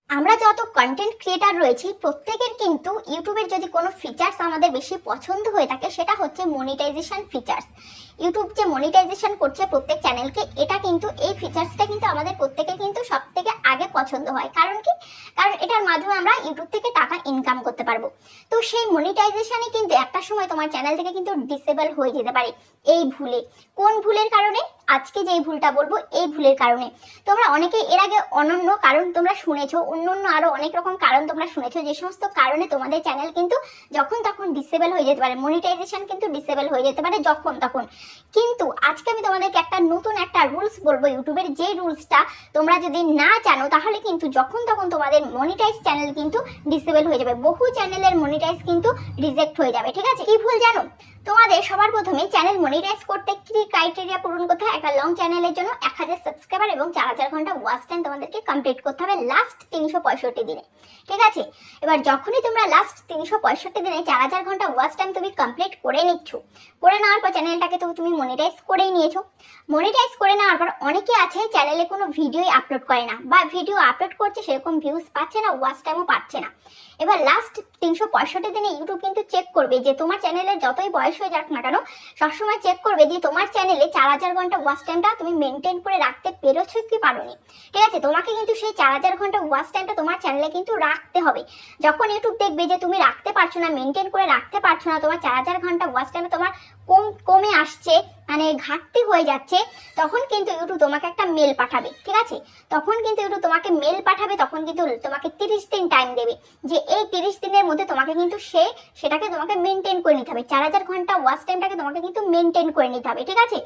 আমরা যত content creator রয়েছি প্রত্যেকের কিন্তু ইউটিউবের যদি কোনো ফিচার্স আমাদের বেশি পছন্দ হয়ে থাকে সেটা হচ্ছে মনিটাইজেশন ফিচার্স। ইউটিউব যে মনিটাইজেশন করছে প্রত্যেক চ্যানেলকে, এটা কিন্তু এই ফিচার্সটা কিন্তু আমাদের প্রত্যেকের কিন্তু সব থেকে আগে পছন্দ হয়। কারণ কি? কারণ এটার মাধ্যমে আমরা ইউটিউব থেকে টাকা ইনকাম করতে পারবো। তো সেই মনিটাইজেশনে কিন্তু একটা সময় তোমার চ্যানেল থেকে কিন্তু ডিসেবল হয়ে যেতে পারে এই ভুলে। কোন ভুলের কারণে? আজকে যে ভুলটা বলবো এই ভুলের কারণে। তোমরা অনেকে এর আগে অনন্য কারণ তোমরা শুনেছো, অন্য আরো অনেক রকম কারণ তোমরা শুনেছো, যে সমস্ত কারণে তোমাদের চ্যানেল কিন্তু যখন তখন ডিসেবল হয়ে যেতে পারে, মনিটাইজেশন কিন্তু ডিসেবল হয়ে যেতে পারে যখন তখন। কিন্তু আজকে আমি তোমাদেরকে একটা নতুন একটা রুলস বলবো ইউটিউবের, যে রুলসটা তোমরা যদি না জানো তাহলে কিন্তু যখন তখন তোমাদের মনিটাইজ চ্যানেল কিন্তু ডিসেবল হয়ে যাবে। বহু চ্যানেলের মনিটাইজ কিন্তু রিজেক্ট হয়ে যাবে। ঠিক আছে? কি ভুল জানো? তোমাদের সবার প্রথমে চ্যানেল মনিটাইজ করতে কি ক্রাইটেরিয়া পূরণ করতে হয়? একটা লং চ্যানেলের জন্য 1000 সাবস্ক্রাইবার এবং 4000 ঘন্টা ওয়াচ টাইম তোমাদেরকে কমপ্লিট করতে হবে লাস্ট 365 দিনে। ঠিক আছে? এবার যখনই তোমরা লাস্ট 365 দিনে 4000 ঘন্টা ওয়াচ টাইম তুমি কমপ্লিট করে নিচ্ছ, করে নেওয়ার পর চ্যানেলটাকে তো তুমি মনিটাইজ করেই নিয়েছো। মনিটাইজ করে নেওয়ার পর অনেকে আছে চ্যানেলে কোনো ভিডিওই আপলোড করে না, বা ভিডিও আপলোড করছে সেরকম ভিউজ পাচ্ছে না, ওয়াচ টাইমও পাচ্ছে না। এবার লাস্ট 365 দিনে ইউটিউব কিন্তু চেক করবে যে তোমার চ্যানেলের যতই বয়স হয়ে যাক না কেন, সবসময় চেক করবে যে তোমার চ্যানেলে 4000 ঘন্টা ওয়াচ টাইমটা তুমি মেনটেন করে রাখতে পেরেছো কি পারোনি। ঠিক আছে? তোমাকে কিন্তু সেই 4000 ঘন্টা ওয়াচ টাইমটা তোমার চ্যানেলে কিন্তু রাখতে হবে। যখন ইউটিউব দেখবে যে তুমি রাখতে পারছো না, মেনটেন করে রাখতে পারছো না, তোমার 4000 ঘন্টা ওয়াচ টাইমে তোমার কমে আসছে, মানে ঘাটতি হয়ে যাচ্ছে, তখন কিন্তু ইউটিউব তোমাকে একটা মেল পাঠাবে। ঠিক আছে? তখন কিন্তু ইউটিউব তোমাকে মেল পাঠাবে, তখন কিন্তু তোমাকে 30 দিন টাইম দেবে, যে এই 30 দিনের মধ্যে তোমাকে কিন্তু সেটাকে তোমাকে মেনটেন করে নিতে হবে। 4000 ঘন্টা ওয়াচ টাইমটাকে তোমাকে কিন্তু মেনটেন করে নিতে হবে। ঠিক আছে?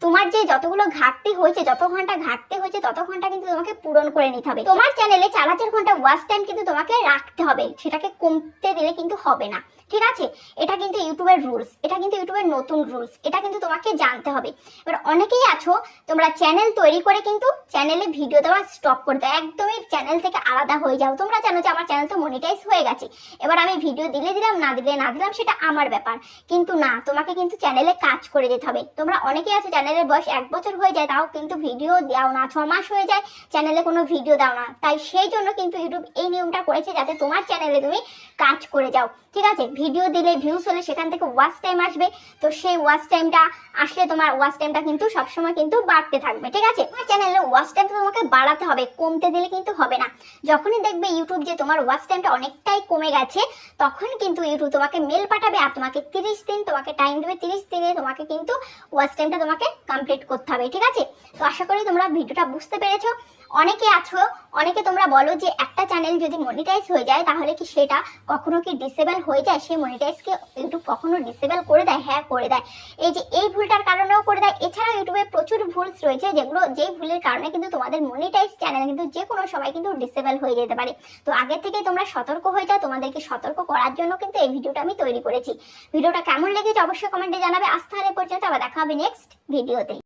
তোমার যে যতগুলো ঘাটতি হয়েছে, যত ঘন্টা ঘাটতি হয়েছে তত ঘন্টা কিন্তু তোমাকে পূরণ করে নিতে হবে। তোমার চ্যানেলে 4000 ঘন্টা ওয়াচ টাইম কিন্তু তোমাকে রাখতে হবে, সেটাকে কমতে দিলে কিন্তু হবে না। ঠিক আছে? এটা কিন্তু ইউটিউবের রুলস, এটা কিন্তু ইউটিউবের নতুন রুলস, এটা কিন্তু তোমাকে জানতে হবে। এবার অনেকেই আছো তোমরা চ্যানেল তৈরি করে কিন্তু চ্যানেলে ভিডিও দেওয়া স্টপ করে দাও, একদমই চ্যানেল থেকে আলাদা হয়ে যাও। তোমরা জানো যে আমার চ্যানেল তো মনিটাইজ হয়ে গেছে, এবার আমি ভিডিও দিলে দিলাম, না দিলে না দিলাম, সেটা আমার ব্যাপার। কিন্তু না, তোমাকে কিন্তু চ্যানেলে কাজ করে যেতে হবে। তোমরা অনেকেই আছো চ্যানেলের বয়স 1 বছর হয়ে যায় তাও কিন্তু ভিডিও দাও না, 6 মাস হয়ে যায় চ্যানেলে কোনো ভিডিও দাও না। তাই সেই জন্য কিন্তু ইউটিউব এই নিয়মটা করেছে যাতে তোমার চ্যানেলে তুমি কাজ করে যাও। ঠিক আছে? ভিডিও দিলে ভিউজ হলে সেখান থেকে ওয়াচ টাইম আসবে, তো সেই ওয়াচ টাইমটা আসলে তোমার ওয়াচ টাইমটা কিন্তু সবসময় কিন্তু বাড়তে থাকবে। ঠিক আছে? তোমার চ্যানেলের ওয়াচ টাইমটা তোমাকে বাড়াতে হবে, কমতে দিলে কিন্তু হবে না। যখনই দেখবে ইউটিউব যে তোমার ওয়াচ টাইমটা অনেকটাই কমে গেছে, তখন কিন্তু ইউটিউব তোমাকে মেল পাঠাবে আর তোমাকে 30 দিন তোমাকে টাইম দেবে। 30 দিনে তোমাকে কিন্তু ওয়াচ টাইমটা তোমাকে কমপ্লিট করতে হবে। ঠিক আছে? তো আশা করি তোমরা ভিডিওটা বুঝতে পেরেছো। অনেকে আছো, অনেকে তোমরা বলো যে একটা চ্যানেল যদি মনিটাইজ হয়ে যায় তাহলে কি সেটা কখনো কি ডিসেবল হয়ে যায়? সেই মনিটাইজকে ইউটিউব কখনো ডিসেবল করে দেয়? হ্যাঁ, করে দেয়। এই যে এই ভুলটার কারণেও করে দেয়। এছাড়াও ইউটিউবে প্রচুর ভুলস রয়েছে যেই ভুলের কারণে কিন্তু তোমাদের মনিটাইজ চ্যানেল কিন্তু যে কোনো সময় কিন্তু ডিসেবল হয়ে যেতে পারে। তো আগে থেকে তোমরা সতর্ক হয়ে যাও। তোমাদেরকে সতর্ক করার জন্য কিন্তু এই ভিডিওটা আমি তৈরি করেছি। ভিডিওটা কেমন লেগেছে অবশ্যই কমেন্টে জানাবে। আজ তাহলে পর্যন্ত, আবার দেখা হবে নেক্সট ভিডিওতে।